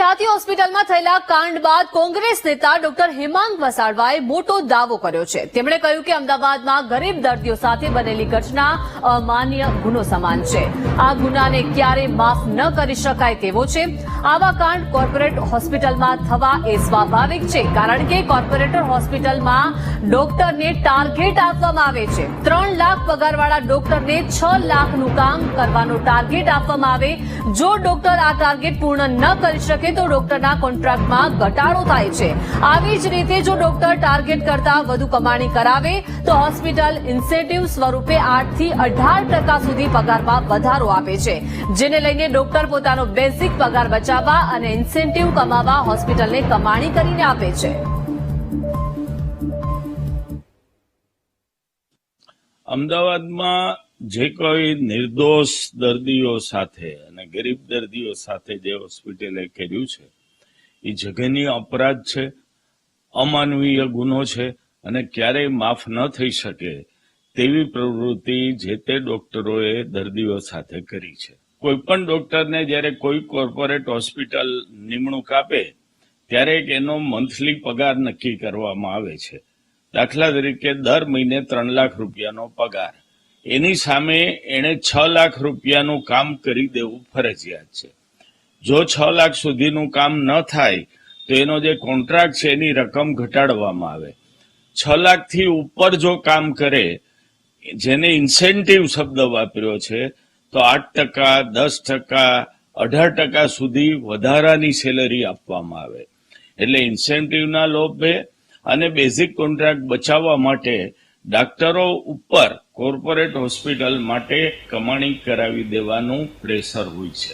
ખ્યાતિ હોસ્પિટલમાં થયેલા કાંડ બાદ કોંગ્રેસ નેતા ડોક્ટર હેમાંગ વસાવાએ મોટો દાવો કર્યો છે। તેમણે કહ્યું કે અમદાવાદમાં ગરીબ દર્દીઓ સાથે બનેલી ઘટના અમાન્ય ગુનો સમાન છે। આ ગુનાને ક્યારે માફ ન કરી શકાય તેવો છે। આવા કાંડ કોર્પોરેટ હોસ્પિટલમાં થવા એ સ્વાભાવિક છે, કારણ કે કોર્પોરેટર હોસ્પિટલમાં ડોક્ટરને ટાર્ગેટ આપવામાં આવે છે। 3 લાખ પગારવાળા ડોક્ટરને 6 લાખનું કામ કરવાનો ટાર્ગેટ આપવામાં આવે। જો ડોક્ટર આ ટાર્ગેટ પૂર્ણ ન કરી શકે તો ડોક્ટરના કોન્ટ્રાક્ટમાં ઘટાડો થાય છે। આવી જ રીતે જો ડોક્ટર ટાર્ગેટ કરતા વધુ કમાણી કરાવે તો હોસ્પિટલ ઇન્સેન્ટિવ સ્વરૂપે 8 થી 18% સુધી પગારમાં વધારો આપે છે, જેને લઈને ડોક્ટર પોતાનો બેઝિક પગાર બચાવવા અને ઇન્સેન્ટિવ કમાવા હોસ્પિટલને કમાણી કરીને આપે છે। અમદાવાદમાં જે કોઈ નિર્દોષ દર્દીઓ સાથે અને ગરીબ દર્દીઓ સાથે જે હોસ્પિટલે કર્યું છે એ જઘન્ય અપરાધ છે, અમાનવીય ગુનો છે અને ક્યારેય માફ ન થઈ શકે તેવી પ્રવૃત્તિ જે તે ડોક્ટરોએ દર્દીઓ સાથે કરી છે। કોઈ પણ ડોક્ટરને જ્યારે કોઈ કોર્પોરેટ હોસ્પિટલ નિમણૂક આપે ત્યારે એનો મંથલી પગાર નક્કી કરવામાં આવે છે। દાખલા તરીકે દર મહિને 3 લાખ રૂપિયાનો પગાર, એની સામે એણે 6 લાખ રૂપિયાનું કામ કરી દેવું ફરજિયાત છે। જો 6 લાખ સુધીનું કામ ન થાય તો એનો જે કોન્ટ્રાક્ટ છે એની રકમ ઘટાડવામાં આવે। 6 લાખથી ઉપર જો કામ કરે, જેને ઇન્સેન્ટિવ શબ્દ વાપર્યો છે, તો 8%, 10%, 18% સુધી વધારાની સેલરી આપવામાં આવે। એટલે ઇન્સેન્ટિવના લોભે અને બેઝિક કોન્ટ્રાક્ટ બચાવવા માટે ડાક્ટરો ઉપર કોર્પોરેટ હોસ્પિટલ માટે કમાણી કરાવી દેવાનું પ્રેશર હોય છે।